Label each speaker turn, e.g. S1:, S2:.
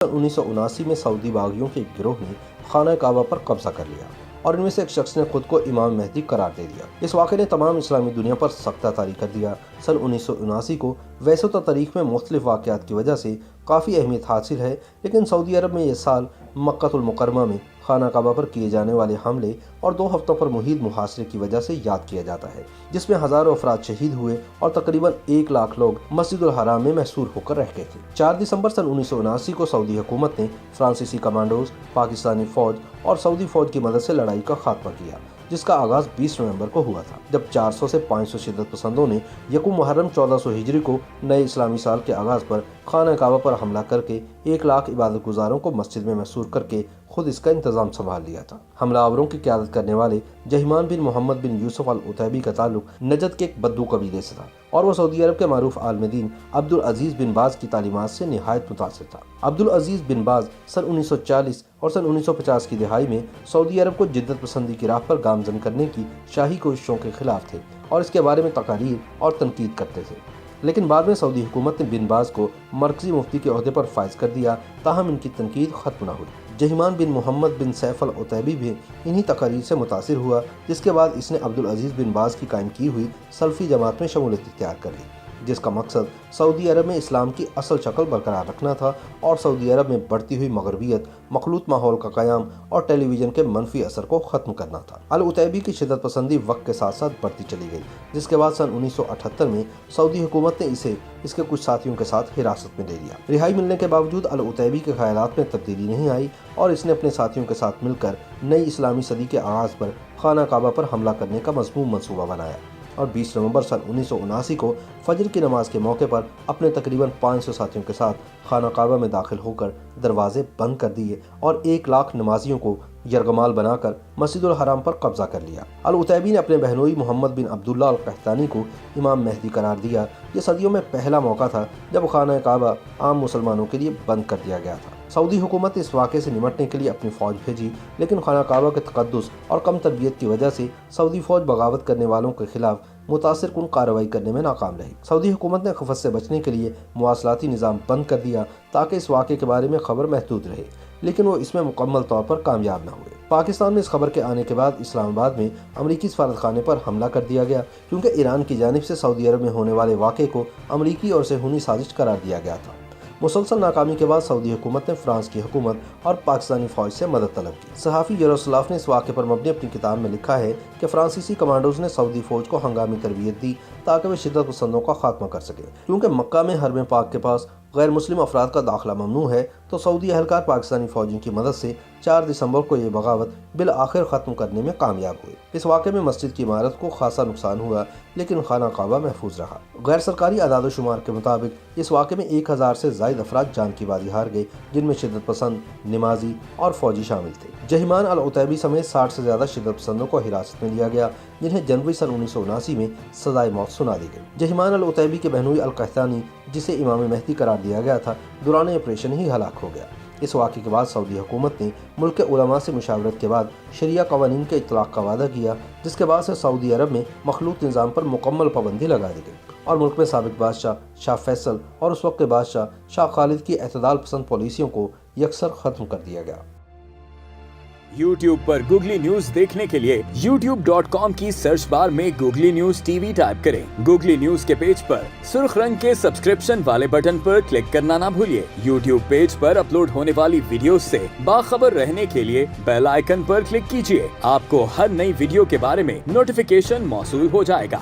S1: 1979 में सऊदी बागियों के एक गिरोह ने खाना काबा पर कब्जा कर लिया और इनमें से एक शख्स ने खुद को इमाम मेहदी करार दे दिया। इस वाक़े ने तमाम इस्लामी दुनिया पर सख्ता तारी कर दिया। सन 1979 को वैसे तो तारीख में मुख्तलिफ वाक़यात की वजह से काफ़ी अहमियत हासिल है, लेकिन सऊदी अरब में ये साल मक्कातुल मुकर्रमा में खाना काबा पर किए जाने वाले हमले और 2 हफ्तों पर मुहीद मुहासरे की वजह से याद किया जाता है, जिसमें हज़ारों अफराद शहीद हुए और तकरीबन 1 लाख लोग मस्जिदुल हराम में महसूर होकर रह गए थे। 4 दिसंबर सन 1979 को सऊदी हुकूमत ने फ्रांसीसी कमांडोज, पाकिस्तानी फ़ौज और सऊदी फ़ौज की मदद से लड़ाई का खात्मा किया, जिसका आगाज़ 20 नवंबर को हुआ था, जब 400 से 500 शिद्दत पसंदों ने यकूम मुहर्रम 1400 हिजरी को नए इस्लामी साल के आगाज़ पर खाना काबा पर हमला करके 1 लाख इबादत गुजारों को मस्जिद में महसूर करके खुद इसका इंतज़ाम संभाल लिया था। हमलावरों की क़यादत करने वाले जहीमान बिन मोहम्मद बिन यूसुफ अल उतैबी का ताल्लुक नजद के एक बद्दू कबीले से था और वह सऊदी अरब के मारूफ आलिम दीन अब्दुल अजीज़ बिन बाज की तालीमात से निहायत मुतासिर था। अब्दुल अजीज़ बिन बाज सन 1940 और सन 1950 की दिहाई में सऊदी अरब को जिद्दत पसंदी की राह पर गामजन करने की शाही कोशिशों के खिलाफ थे और इसके बारे में तकारीर और तनकीद करते थे, लेकिन बाद में सऊदी हुकूमत ने बिन बाज को मरकजी मुफ्ती के ओहदे पर फाइज कर दिया, ताहम इनकी तनकीद खत्म न हुई। जहीमान बिन मोहम्मद बिन सैफ अल उतैबी भी इन्हीं तकारीर से मुतासिर हुआ, जिसके बाद इसने अब्दुल अजीज़ बिन बाज की कायम की हुई सल्फ़ी जमात में शमूलियत इख्तियार कर ली, जिसका मकसद सऊदी अरब में इस्लाम की असल शक्ल बरकरार रखना था और सऊदी अरब में बढ़ती हुई मगरबियत, मखलूत माहौल का क़याम और टेलीविज़न के मनफी असर को ख़त्म करना था। अल उतैबी की शिद्दत पसंदी वक्त के साथ साथ बढ़ती चली गई, जिसके बाद सन 1978 में सऊदी हुकूमत ने इसे इसके कुछ साथियों के साथ हिरासत में ले लिया। रिहाई मिलने के बावजूद अल उतैबी के ख़यालात में तब्दीली नहीं आई और इसने अपने साथियों के साथ मिलकर नई इस्लामी सदी के आगाज़ पर खाना काबा पर हमला करने का मज़मूम मंसूबा बनाया और 20 नवंबर सन 1979 को फजर की नमाज के मौके पर अपने तकरीबन 500 साथियों के साथ खाना काबा में दाखिल होकर दरवाजे बंद कर दिए और 1 लाख नमाजियों को यरगमाल बनाकर मस्जिदुल हराम पर कब्जा कर लिया। अल उतैबी ने अपने बहनोई मोहम्मद बिन अब्दुल्ला अल कहतानी को इमाम मेहदी करार दिया। ये सदियों में पहला मौका था जब खाना काबा आम मुसलमानों के लिए बंद कर दिया गया था। सऊदी हुकूमत ने इस वाक़े से निमटने के लिए अपनी फ़ौज भेजी, लेकिन खाना काबा के तक़द्दुस और कम तरबियत की वजह से सऊदी फ़ौज बगावत करने वालों के खिलाफ मुतासिर कुन कार्रवाई करने में नाकाम रही। सऊदी हुकूमत ने खफत से बचने के लिए मुवासलाती निज़ाम बंद कर दिया ताकि इस वाक़े के बारे में खबर महदूद रहे, लेकिन वो इसमें मुकम्मल तौर पर कामयाब न हुए। पाकिस्तान में इस खबर के आने के बाद इस्लामाबाद में अमरीकी सफारतखाने पर हमला कर दिया गया, क्योंकि ईरान की जानिब से सऊदी अरब में होने वाले वाक़े को अमरीकी और सेहूनी साजिश करार दिया गया था। मुसलसल नाकामी के बाद सऊदी हुकूमत ने फ्रांस की हुकूमत और पाकिस्तानी फ़ौज से मदद तलब की। सहाफ़ी यरोस्लाफ ने इस वाक़े पर मबनी अपनी किताब में लिखा है कि फ्रांसीसी कमांडोज ने सऊदी फ़ौज को हंगामी तरबियत दी ताकि वे शिद्दत पसंदों का खात्मा कर सके। क्योंकि मक्का में हरम पाक के पास गैर मुस्लिम अफराद का दाखिला ममनू है, तो सऊदी अहलकार पाकिस्तानी फ़ौजियों की मदद से 4 दिसंबर को ये बगावत बिल आखिर ख़त्म करने में कामयाब हुए। इस वाक़े में मस्जिद की इमारत को खासा नुकसान हुआ, लेकिन खाना काबा महफूज रहा। गैर सरकारी अदाद शुमार के मुताबिक इस वाक़े में 1000 से ज़ायद अफराद जान की बाजी हार गए, जिनमें शिद्दत पसंद, नमाजी और फ़ौजी शामिल थे। जहीमान अल उतैबी समेत 60 से ज़्यादा शिद्दत पसंदों को हिरासत में लिया गया, जिन्हें जनवरी सन 1979 में सज़ाए मौत सुना दी गई। जहीमान अल उतैबी के बहनोई अल कहतानी, जिसे इमाम मेहदी करार दिया गया था, दौरान ऑपरेशन ही हलाक हो गया। इस वाक़े के बाद सऊदी हुकूमत ने मुल्क के उलमा से मुशावरत के बाद शरिया कवानीन के इतलाक़ का वादा किया, जिसके बाद से सऊदी अरब में मखलूत निज़ाम पर मुकम्मल पाबंदी लगा दी गई और मुल्क में साबिक़ बादशाह शाह फैसल और उस वक्त के बादशाह शाह खालिद की एतदाल पसंद पॉलिसियों को यकसर ख़त्म कर दिया गया।
S2: YouTube पर Googly न्यूज देखने के लिए youtube.com की सर्च बार में Googly न्यूज टीवी टाइप करें। Googly न्यूज के पेज पर सुर्ख रंग के सब्सक्रिप्शन वाले बटन पर क्लिक करना ना भूलिए। YouTube पेज पर अपलोड होने वाली वीडियोस से बाखबर रहने के लिए बेल आइकन पर क्लिक कीजिए। आपको हर नई वीडियो के बारे में नोटिफिकेशन मौसूल हो जाएगा।